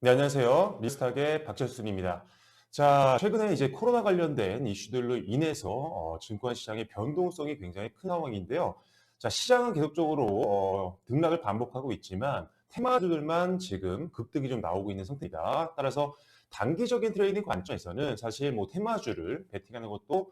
네, 안녕하세요. 리스탁의 박철순입니다. 자, 최근에 이제 코로나 관련된 이슈들로 인해서 증권 시장의 변동성이 굉장히 큰 상황인데요. 자, 시장은 계속적으로 등락을 반복하고 있지만 테마주들만 지금 급등이 좀 나오고 있는 상태입니다. 따라서 단기적인 트레이딩 관점에서는 사실 뭐 테마주를 베팅하는 것도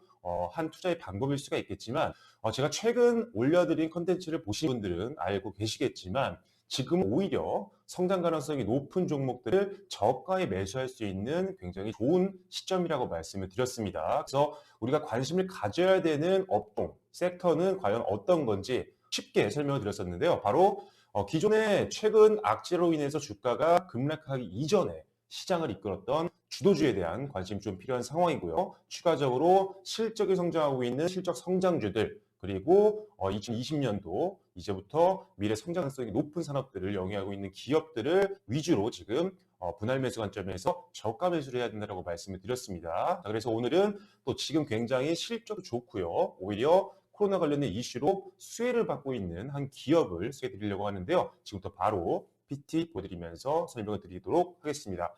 한 투자의 방법일 수가 있겠지만 제가 최근 올려드린 컨텐츠를 보신 분들은 알고 계시겠지만 지금 오히려 성장 가능성이 높은 종목들을 저가에 매수할 수 있는 굉장히 좋은 시점이라고 말씀을 드렸습니다. 그래서 우리가 관심을 가져야 되는 업종, 섹터는 과연 어떤 건지 쉽게 설명을 드렸었는데요. 바로 기존의 최근 악재로 인해서 주가가 급락하기 이전에 시장을 이끌었던 주도주에 대한 관심이 좀 필요한 상황이고요. 추가적으로 실적이 성장하고 있는 실적 성장주들, 그리고 2020년도 이제부터 미래 성장 가능성이 높은 산업들을 영위하고 있는 기업들을 위주로 지금 분할 매수 관점에서 저가 매수를 해야 된다고 말씀을 드렸습니다. 그래서 오늘은 또 지금 굉장히 실적도 좋고요. 오히려 코로나 관련된 이슈로 수혜를 받고 있는 한 기업을 소개해 드리려고 하는데요. 지금부터 바로 PT 보여드리면서 설명을 드리도록 하겠습니다.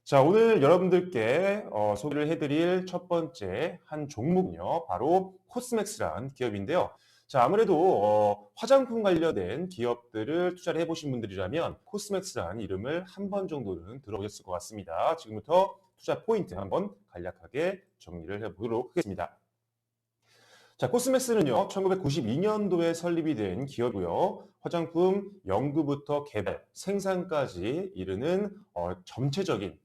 자, 오늘 여러분들께 소개를 해드릴 첫 번째 한 종목은요, 바로 코스맥스란 기업인데요. 자, 아무래도 화장품 관련된 기업들을 투자를 해보신 분들이라면 코스맥스란 이름을 한 번 정도는 들어보셨을 것 같습니다. 지금부터 투자 포인트 한번 간략하게 정리를 해보도록 하겠습니다. 자, 코스맥스는요, 1992년도에 설립이 된 기업이고요. 화장품 연구부터 개발, 생산까지 이르는 전체적인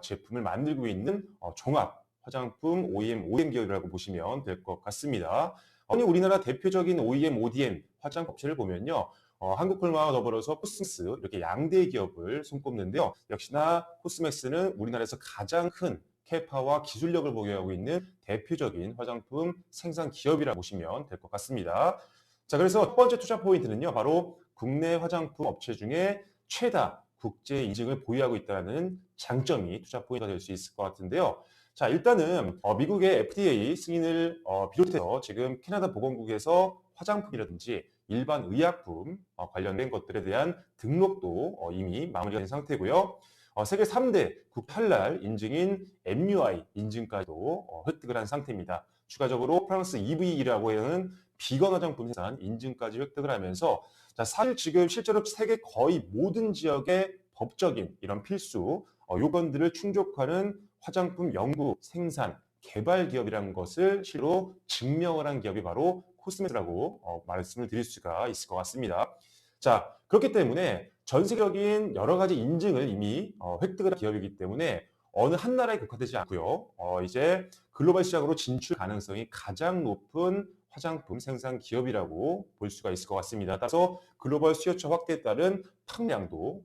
제품을 만들고 있는 종합 화장품 OEM 기업이라고 보시면 될 것 같습니다. 아니, 우리나라 대표적인 OEM, ODM 화장품 업체를 보면요. 한국콜마와 더불어서 코스맥스 이렇게 양대 기업을 손꼽는데요. 역시나 코스맥스는 우리나라에서 가장 큰 캐파와 기술력을 보유하고 있는 대표적인 화장품 생산 기업이라고 보시면 될 것 같습니다. 자, 그래서 첫 번째 투자 포인트는요, 바로 국내 화장품 업체 중에 최다 국제 인증을 보유하고 있다는 장점이 투자 포인트가 될 수 있을 것 같은데요. 자, 일단은 미국의 FDA 승인을 비롯해서 지금 캐나다 보건국에서 화장품이라든지 일반 의약품 관련된 것들에 대한 등록도 이미 마무리가 된 상태고요. 세계 3대 국할랄 인증인 MUI 인증까지도 획득을 한 상태입니다. 추가적으로 프랑스 EV라고 하는 비건 화장품 생산 인증까지 획득을 하면서 자, 사실 지금 실제로 세계 거의 모든 지역의 법적인 이런 필수 요건들을 충족하는 화장품 연구, 생산, 개발 기업이라는 것을 실로 증명을 한 기업이 바로 코스메스라고 말씀을 드릴 수가 있을 것 같습니다. 자, 그렇기 때문에 전 세계적인 여러 가지 인증을 이미 획득을 한 기업이기 때문에 어느 한 나라에 국한되지 않고요. 이제 글로벌 시장으로 진출 가능성이 가장 높은 화장품 생산 기업이라고 볼 수가 있을 것 같습니다. 따라서 글로벌 수요처 확대에 따른 판매량도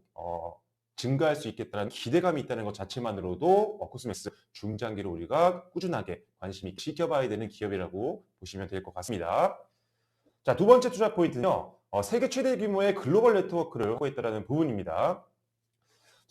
증가할 수 있겠다는 기대감이 있다는 것 자체만으로도 코스메스 중장기로 우리가 꾸준하게 관심 있게 지켜봐야 되는 기업이라고 보시면 될 것 같습니다. 자, 두 번째 투자 포인트는요. 세계 최대 규모의 글로벌 네트워크를 갖고 있다는 부분입니다.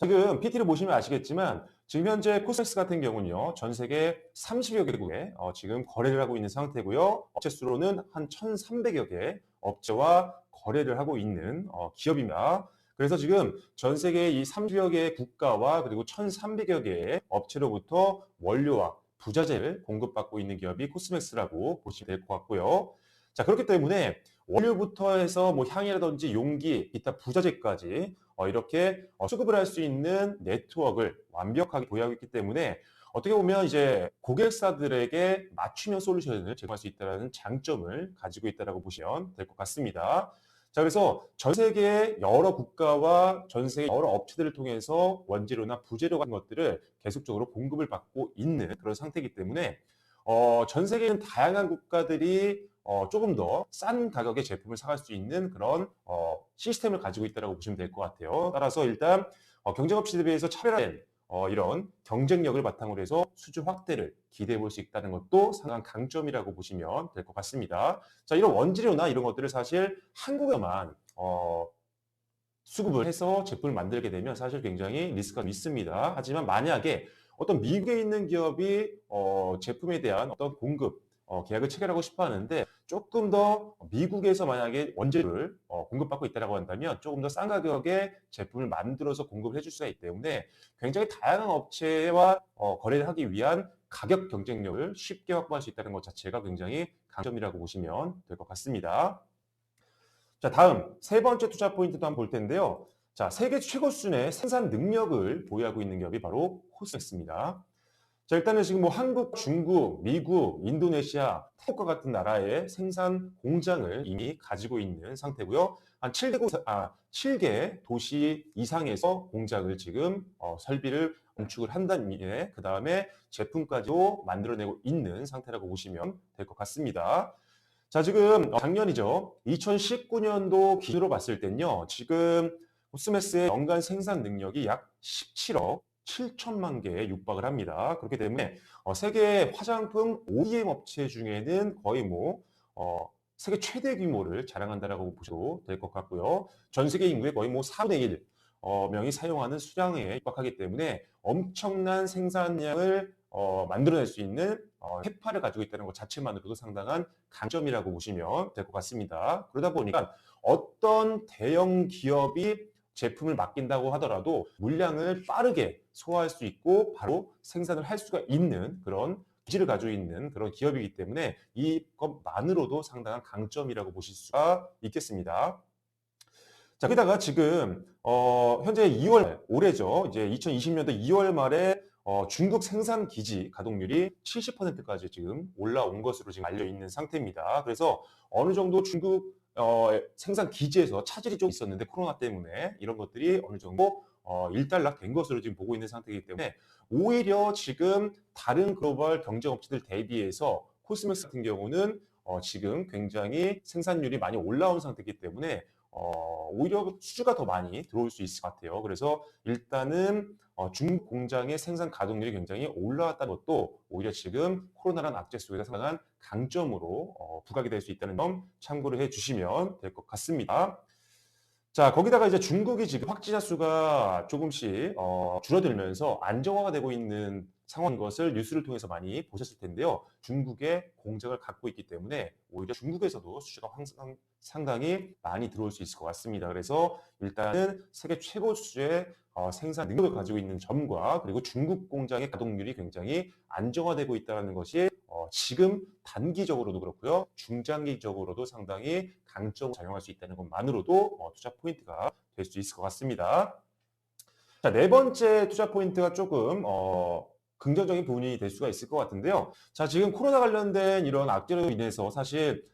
지금 PT를 보시면 아시겠지만 지금 현재 코스맥스 같은 경우는요. 전 세계 30여 개국에 지금 거래를 하고 있는 상태고요. 업체 수로는 한 1,300여 개 업체와 거래를 하고 있는 기업입니다. 그래서 지금 전 세계 이 30여 개의 국가와 그리고 1,300여 개의 업체로부터 원료와 부자재를 공급받고 있는 기업이 코스맥스라고 보시면 될 것 같고요. 자, 그렇기 때문에 원료부터 해서 뭐 향이라든지 용기, 기타 부자재까지 이렇게 수급을 할 수 있는 네트워크를 완벽하게 보유하고 있기 때문에 어떻게 보면 이제 고객사들에게 맞춤형 솔루션을 제공할 수 있다는 장점을 가지고 있다고 보시면 될 것 같습니다. 자, 그래서 전 세계의 여러 국가와 전 세계 여러 업체들을 통해서 원재료나 부재료 같은 것들을 계속적으로 공급을 받고 있는 그런 상태이기 때문에 전 세계에 있는 다양한 국가들이 조금 더 싼 가격의 제품을 사갈 수 있는 그런 시스템을 가지고 있다고 보시면 될 것 같아요. 따라서 일단 경쟁업체들에 비해서 차별화된 이런 경쟁력을 바탕으로 해서 수주 확대를 기대해 볼 수 있다는 것도 상당한 강점이라고 보시면 될 것 같습니다. 자, 이런 원재료나 이런 것들을 사실 한국에만 수급을 해서 제품을 만들게 되면 사실 굉장히 리스크가 있습니다. 하지만 만약에 어떤 미국에 있는 기업이 제품에 대한 어떤 공급 계약을 체결하고 싶어 하는데 조금 더 미국에서 만약에 원재료를 공급받고 있다고 한다면 조금 더 싼 가격에 제품을 만들어서 공급을 해줄 수가 있기 때문에 굉장히 다양한 업체와 거래를 하기 위한 가격 경쟁력을 쉽게 확보할 수 있다는 것 자체가 굉장히 강점이라고 보시면 될 것 같습니다. 자, 다음 세 번째 투자 포인트도 한번 볼 텐데요. 자, 세계 최고 수준의 생산 능력을 보유하고 있는 기업이 바로 코스맥스입니다. 자, 일단은 지금 뭐 한국, 중국, 미국, 인도네시아, 태국과 같은 나라의 생산 공장을 이미 가지고 있는 상태고요. 한 7개 도시 이상에서 공장을 지금 설비를 건축을 한 다음에 그 다음에 제품까지도 만들어내고 있는 상태라고 보시면 될 것 같습니다. 자, 지금 작년이죠. 2019년도 기준으로 봤을 땐요. 지금 코스메스의 연간 생산 능력이 약 17억 7천만 개에 육박을 합니다. 그렇기 때문에 세계 화장품 OEM 업체 중에는 거의 세계 최대 규모를 자랑한다라고 보셔도 될 것 같고요. 전 세계 인구의 거의 4분의 1 명이 사용하는 수량에 육박하기 때문에 엄청난 생산량을 만들어낼 수 있는 해파를 가지고 있다는 것 자체만으로도 상당한 강점이라고 보시면 될 것 같습니다. 그러다 보니까 어떤 대형 기업이 제품을 맡긴다고 하더라도 물량을 빠르게 소화할 수 있고 바로 생산을 할 수가 있는 그런 기질을 가지고 있는 그런 기업이기 때문에 이것만으로도 상당한 강점이라고 보실 수가 있겠습니다. 자, 게다가 지금 현재 2월 올해죠. 이제 2020년도 2월 말에 중국 생산 기지 가동률이 70%까지 지금 올라온 것으로 지금 알려 있는 상태입니다. 그래서 어느 정도 중국 생산 기지에서 차질이 좀 있었는데 코로나 때문에 이런 것들이 어느 정도 일단락 된 것으로 지금 보고 있는 상태이기 때문에 오히려 지금 다른 글로벌 경쟁 업체들 대비해서 코스맥스 같은 경우는 지금 굉장히 생산률이 많이 올라온 상태이기 때문에 오히려 수주가 더 많이 들어올 수 있을 것 같아요. 그래서 일단은 중국 공장의 생산 가동률이 굉장히 올라왔다는 것도 오히려 지금 코로나라는 악재 속에서 상당한 강점으로 부각이 될 수 있다는 점 참고를 해주시면 될 것 같습니다. 자, 거기다가 이제 중국이 지금 확진자 수가 조금씩 줄어들면서 안정화가 되고 있는 상황인 것을 뉴스를 통해서 많이 보셨을 텐데요. 중국에 공장을 갖고 있기 때문에 오히려 중국에서도 수주가 상당히 많이 들어올 수 있을 것 같습니다. 그래서 일단은 세계 최고 수주의 생산 능력을 가지고 있는 점과 그리고 중국 공장의 가동률이 굉장히 안정화되고 있다는 것이 지금 단기적으로도 그렇고요. 중장기적으로도 상당히 강점을 작용할 수 있다는 것만으로도 투자 포인트가 될 수 있을 것 같습니다. 자, 네 번째 투자 포인트가 조금 긍정적인 부분이 될 수가 있을 것 같은데요. 자, 지금 코로나 관련된 이런 악재로 인해서 사실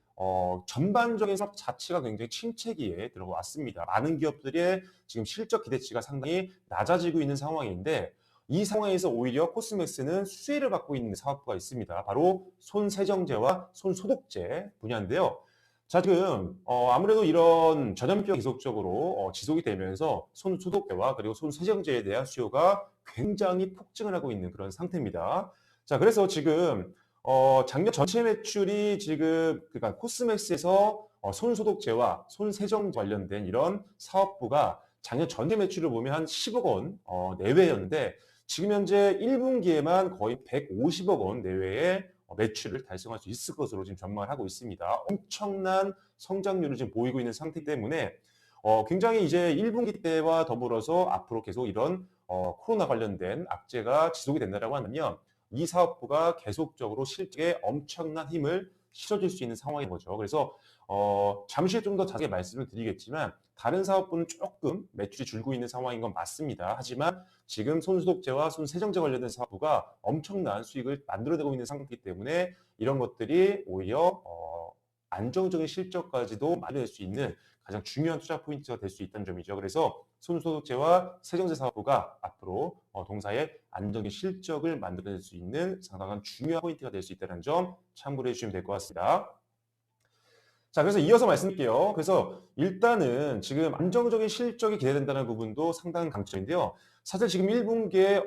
전반적인 산업 자체가 굉장히 침체기에 들어왔습니다. 많은 기업들의 지금 실적 기대치가 상당히 낮아지고 있는 상황인데 이 상황에서 오히려 코스맥스는 수혜를 받고 있는 사업부가 있습니다. 바로 손세정제와 손소독제 분야인데요. 자, 지금 아무래도 이런 전염병이 계속적으로 지속이 되면서 손소독제와 그리고 손세정제에 대한 수요가 굉장히 폭증을 하고 있는 그런 상태입니다. 자, 그래서 지금 작년 전체 매출이 지금 그러니까 코스맥스에서 손소독제와 손세정제 관련된 이런 사업부가 작년 전체 매출을 보면 한 10억 원 내외였는데 지금 현재 1분기에만 거의 150억 원 내외의 매출을 달성할 수 있을 것으로 지금 전망을 하고 있습니다. 엄청난 성장률을 지금 보이고 있는 상태 때문에 굉장히 이제 1분기 때와 더불어서 앞으로 계속 이런 코로나 관련된 악재가 지속이 된다고 하면 이 사업부가 계속적으로 실적에 엄청난 힘을 실어줄 수 있는 상황인 거죠. 그래서 잠시 좀 더 자세히 말씀을 드리겠지만 다른 사업부는 조금 매출이 줄고 있는 상황인 건 맞습니다. 하지만 지금 손소독제와 손세정제 관련된 사업부가 엄청난 수익을 만들어내고 있는 상태이기 때문에 이런 것들이 오히려 안정적인 실적까지도 만들어낼 수 있는 가장 중요한 투자 포인트가 될 수 있다는 점이죠. 그래서 손소독제와 세정제 사업부가 앞으로 동사의 안정적인 실적을 만들어낼 수 있는 상당한 중요한 포인트가 될 수 있다는 점 참고를 해주시면 될 것 같습니다. 자, 그래서 이어서 말씀드릴게요. 그래서 일단은 지금 안정적인 실적이 기대된다는 부분도 상당한 강점인데요. 사실 지금 1분기에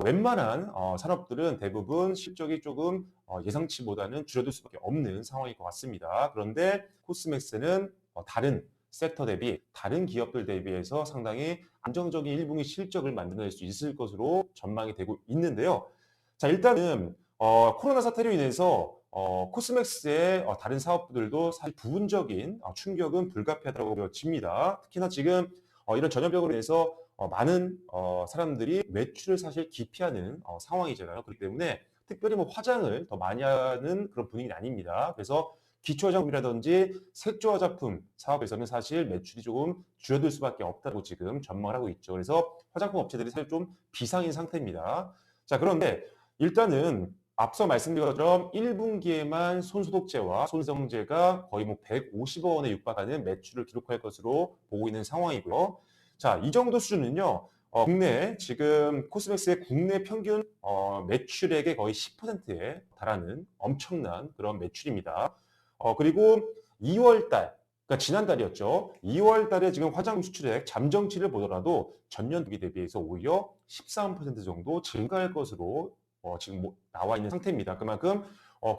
웬만한 산업들은 대부분 실적이 조금 예상치보다는 줄어들 수밖에 없는 상황일 것 같습니다. 그런데 코스맥스는 다른 섹터 대비, 다른 기업들 대비해서 상당히 안정적인 1분기 실적을 만들어낼 수 있을 것으로 전망이 되고 있는데요. 자, 일단은 코로나 사태로 인해서 코스맥스의 다른 사업들도 사실 부분적인 충격은 불가피하다고 보여집니다. 특히나 지금 이런 전염병으로 인해서 많은 사람들이 외출을 사실 기피하는 상황이잖아요. 그렇기 때문에 특별히 뭐 화장을 더 많이 하는 그런 분위기는 아닙니다. 그래서 기초화장품이라든지 색조화장품 사업에서는 사실 매출이 조금 줄어들 수밖에 없다고 지금 전망을 하고 있죠. 그래서 화장품 업체들이 사실 좀 비상인 상태입니다. 자, 그런데 일단은 앞서 말씀드린 것처럼 1분기에만 손소독제와 손세정제가 거의 뭐 150억 원에 육박하는 매출을 기록할 것으로 보고 있는 상황이고요. 자, 이 정도 수준은요. 국내 지금 코스맥스의 국내 평균 매출액의 거의 10%에 달하는 엄청난 그런 매출입니다. 그리고 2월 달, 그러니까 지난달이었죠. 2월 달에 지금 화장품 수출액 잠정치를 보더라도 전년 동기 대비해서 오히려 13% 정도 증가할 것으로 지금 나와 있는 상태입니다. 그만큼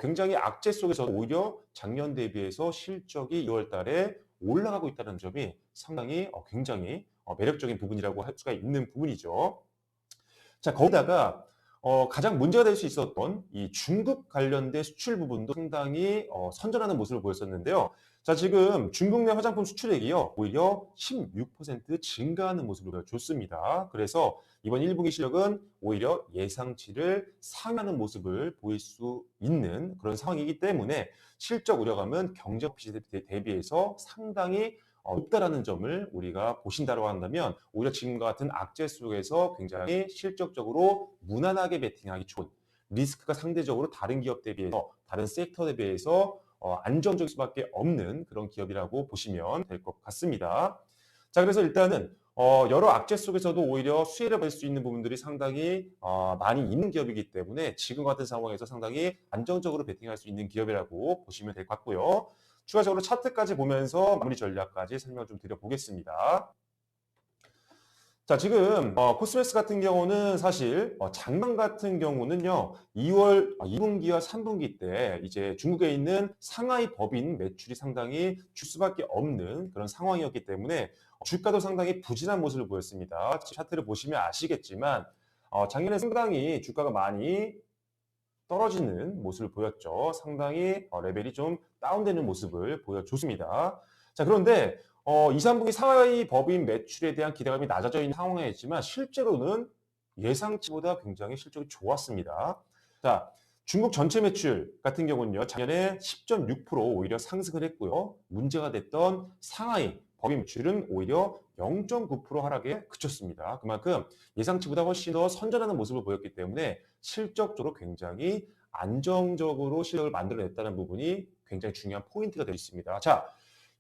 굉장히 악재 속에서 오히려 작년 대비해서 실적이 2월 달에 올라가고 있다는 점이 상당히 굉장히 매력적인 부분이라고 할 수가 있는 부분이죠. 자, 거기다가 가장 문제가 될 수 있었던 이 중국 관련된 수출 부분도 상당히 선전하는 모습을 보였었는데요. 자, 지금 중국 내 화장품 수출액이요, 오히려 16% 증가하는 모습을 보여줬습니다. 그래서 이번 1분기 실적은 오히려 예상치를 상회하는 모습을 보일 수 있는 그런 상황이기 때문에 실적 우려감은 경제업 대비해서 상당히 높다라는 점을 우리가 보신다고 한다면 오히려 지금과 같은 악재 속에서 굉장히 실적적으로 무난하게 베팅하기 좋은, 리스크가 상대적으로 다른 기업 대비해서 다른 섹터 대비해서 안정적일 수밖에 없는 그런 기업이라고 보시면 될 것 같습니다. 자, 그래서 일단은 여러 악재 속에서도 오히려 수혜를 받을 수 있는 부분들이 상당히 많이 있는 기업이기 때문에 지금 같은 상황에서 상당히 안정적으로 베팅할 수 있는 기업이라고 보시면 될 것 같고요. 추가적으로 차트까지 보면서 마무리 전략까지 설명을 좀 드려보겠습니다. 자, 지금 코스맥스 같은 경우는 사실 작년 같은 경우는요, 2분기와 3분기 때 이제 중국에 있는 상하이 법인 매출이 상당히 줄 수밖에 없는 그런 상황이었기 때문에 주가도 상당히 부진한 모습을 보였습니다. 차트를 보시면 아시겠지만 작년에 상당히 주가가 많이 떨어지는 모습을 보였죠. 상당히 레벨이 좀 다운되는 모습을 보여줬습니다. 자, 그런데 2, 3분기 상하이 법인 매출에 대한 기대감이 낮아져 있는 상황이었지만 실제로는 예상치보다 굉장히 실적이 좋았습니다. 자, 중국 전체 매출 같은 경우는요, 작년에 10.6% 오히려 상승을 했고요. 문제가 됐던 상하이 법인 매출은 오히려 0.9% 하락에 그쳤습니다. 그만큼 예상치보다 훨씬 더 선전하는 모습을 보였기 때문에 실적적으로 굉장히 안정적으로 실적을 만들어냈다는 부분이 굉장히 중요한 포인트가 되어 있습니다. 자,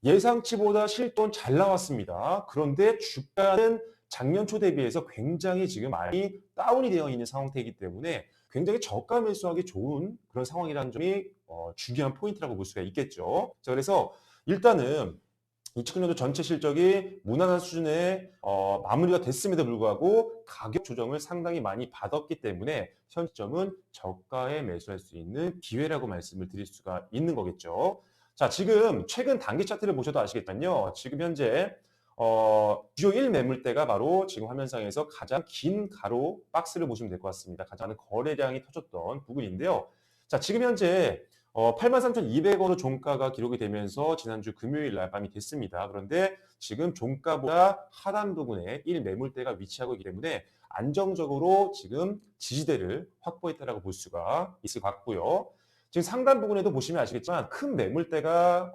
예상치보다 실적은 잘 나왔습니다. 그런데 주가는 작년 초 대비해서 굉장히 지금 많이 다운이 되어 있는 상태이기 때문에 굉장히 저가 매수하기 좋은 그런 상황이라는 점이 중요한 포인트라고 볼 수가 있겠죠. 자, 그래서 일단은 2009년도 전체 실적이 무난한 수준의 마무리가 됐음에도 불구하고 가격 조정을 상당히 많이 받았기 때문에 현 시점은 저가에 매수할 수 있는 기회라고 말씀을 드릴 수가 있는 거겠죠. 자, 지금 최근 단기 차트를 보셔도 아시겠지만요. 지금 현재 주요 1 매물대가 바로 지금 화면상에서 가장 긴 가로 박스를 보시면 될 것 같습니다. 가장 많은 거래량이 터졌던 부분인데요. 자, 지금 현재 83,200원으로 종가가 기록이 되면서 지난주 금요일 날 밤이 됐습니다. 그런데 지금 종가보다 하단 부분에 1 매물대가 위치하고 있기 때문에 안정적으로 지금 지지대를 확보했다라고 볼 수가 있을 것 같고요. 지금 상단 부분에도 보시면 아시겠지만 큰 매물대가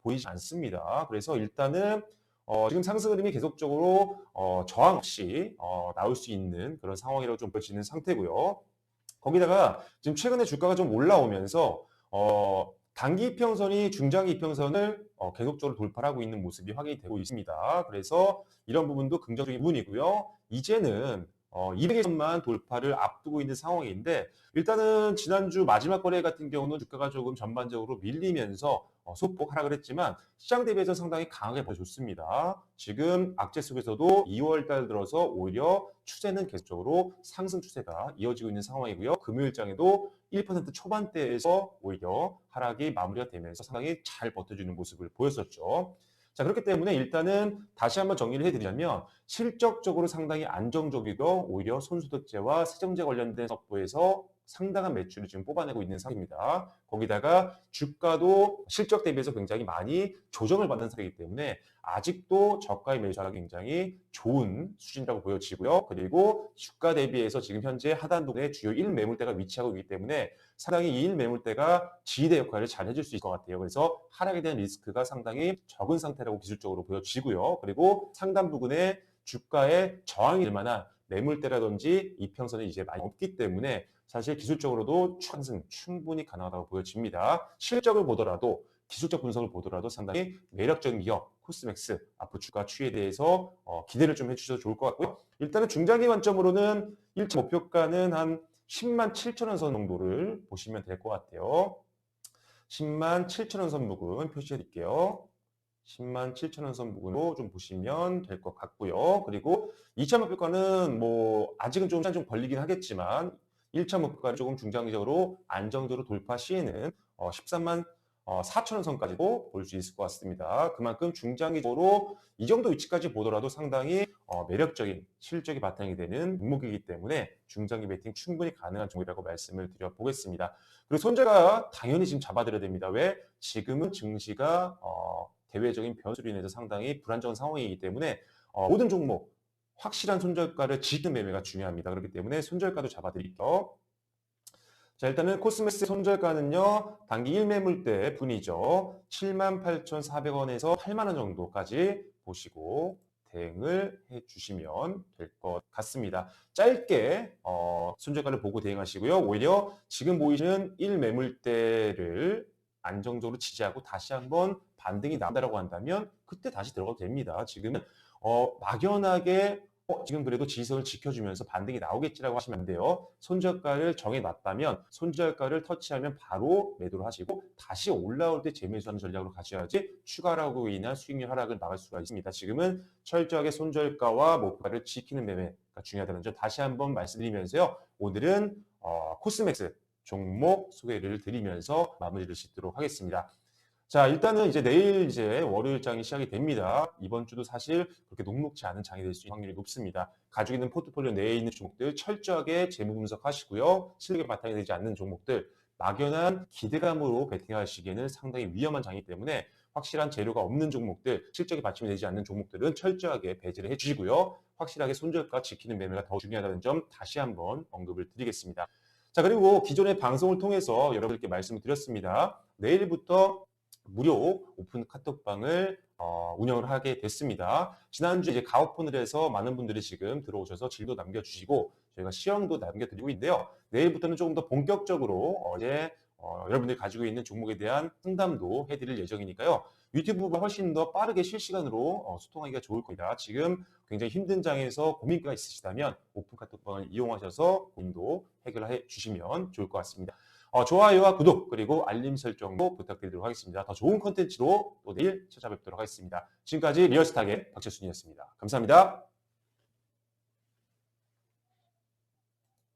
보이지 않습니다. 그래서 일단은 지금 상승 흐름이 계속적으로 저항 없이 나올 수 있는 그런 상황이라고 좀 보여지는 상태고요. 거기다가 지금 최근에 주가가 좀 올라오면서 단기 이평선이 중장기 이평선을 계속적으로 돌파를 하고 있는 모습이 확인이 되고 있습니다. 그래서 이런 부분도 긍정적인 부분이고요. 이제는 200의 선만 돌파를 앞두고 있는 상황인데 일단은 지난주 마지막 거래 같은 경우는 주가가 조금 전반적으로 밀리면서 소폭 하락을 했지만 시장 대비해서 상당히 강하게 보여줬습니다. 지금 악재 속에서도 2월 달 들어서 오히려 추세는 계속적으로 상승 추세가 이어지고 있는 상황이고요. 금요일장에도 1% 초반대에서 오히려 하락이 마무리가 되면서 상당히 잘 버텨주는 모습을 보였었죠. 자, 그렇기 때문에 일단은 다시 한번 정리를 해드리자면 실적적으로 상당히 안정적이고 오히려 손소독제와 세정제 관련된 사업부에서 상당한 매출을 지금 뽑아내고 있는 상황입니다. 거기다가 주가도 실적 대비해서 굉장히 많이 조정을 받는 상황이기 때문에 아직도 저가의 매수하기 굉장히 좋은 수준이라고 보여지고요. 그리고 주가 대비해서 지금 현재 하단동에 주요 1매물대가 위치하고 있기 때문에 상당히 이 1매물대가 지지대 역할을 잘 해줄 수 있을 것 같아요. 그래서 하락에 대한 리스크가 상당히 적은 상태라고 기술적으로 보여지고요. 그리고 상단 부근에 주가의 저항이 될 만한 매물대라든지 이평선이 이제 많이 없기 때문에 사실 기술적으로도 상승 충분히 가능하다고 보여집니다. 실적을 보더라도 기술적 분석을 보더라도 상당히 매력적인 기업 코스맥스 앞으로 주가 추이에 대해서 기대를 좀 해주셔도 좋을 것 같고요. 일단은 중장기 관점으로는 1차 목표가는 한 10만 7천 원 선 정도를 보시면 될 것 같아요. 10만 7천 원 선 부근 표시해 드릴게요. 10만 7천 원 선 부근으로 좀 보시면 될 것 같고요. 그리고 2차 목표가는 뭐 아직은 좀 시간 좀 걸리긴 하겠지만 1차 목표가를 조금 중장기적으로 안정적으로 돌파 시에는 13만 4천 원 선까지도 볼 수 있을 것 같습니다. 그만큼 중장기적으로 이 정도 위치까지 보더라도 상당히 매력적인 실적이 바탕이 되는 종목이기 때문에 중장기 베팅 충분히 가능한 종목이라고 말씀을 드려보겠습니다. 그리고 손절가 당연히 지금 잡아드려야 됩니다. 왜? 지금은 증시가 대외적인 변수로 인해서 상당히 불안정한 상황이기 때문에 모든 종목 확실한 손절가를 지키는 매매가 중요합니다. 그렇기 때문에 손절가도 잡아드릴게요. 자, 일단은 코스메스 손절가는요, 단기 1매물대 분이죠. 78,400원에서 8만 원 정도까지 보시고 대응을 해주시면 될 것 같습니다. 짧게 손절가를 보고 대응하시고요. 오히려 지금 보이시는 1매물대를 안정적으로 지지하고 다시 한번 반등이 나온다고 한다면 그때 다시 들어가도 됩니다. 지금은 막연하게 지금 그래도 지지선을 지켜주면서 반등이 나오겠지라고 하시면 안 돼요. 손절가를 정해놨다면 손절가를 터치하면 바로 매도를 하시고 다시 올라올 때 재매수하는 전략으로 가셔야지 추가라고 인한 수익률 하락을 막을 수가 있습니다. 지금은 철저하게 손절가와 목표가를 지키는 매매가 중요하다는 점 다시 한번 말씀드리면서요. 오늘은 코스맥스 종목 소개를 드리면서 마무리를 짓도록 하겠습니다. 자, 일단은 이제 내일 이제 월요일장이 시작이 됩니다. 이번 주도 사실 그렇게 녹록지 않은 장이 될 수 있는 확률이 높습니다. 가지고 있는 포트폴리오 내에 있는 종목들 철저하게 재무 분석하시고요. 실력에 바탕이 되지 않는 종목들 막연한 기대감으로 베팅하시기에는 상당히 위험한 장이기 때문에 확실한 재료가 없는 종목들, 실적이 받침이 되지 않는 종목들은 철저하게 배제를 해주시고요. 확실하게 손절가 지키는 매매가 더 중요하다는 점 다시 한번 언급을 드리겠습니다. 자, 그리고 기존의 방송을 통해서 여러분들께 말씀을 드렸습니다. 내일부터 무료 오픈 카톡방을 운영을 하게 됐습니다. 지난주 이제 가오픈을 해서 많은 분들이 지금 들어오셔서 질도 남겨주시고 저희가 시험도 남겨드리고 있는데요. 내일부터는 조금 더 본격적으로 여러분들이 가지고 있는 종목에 대한 상담도 해드릴 예정이니까요. 유튜브가 훨씬 더 빠르게 실시간으로 소통하기가 좋을 겁니다. 지금 굉장히 힘든 장에서 고민가 있으시다면 오픈 카톡방을 이용하셔서 고민도 해결해 주시면 좋을 것 같습니다. 좋아요와 구독 그리고 알림 설정도 부탁드리도록 하겠습니다. 더 좋은 콘텐츠로 또 내일 찾아뵙도록 하겠습니다. 지금까지 리얼스탁의 박재순이었습니다. 감사합니다.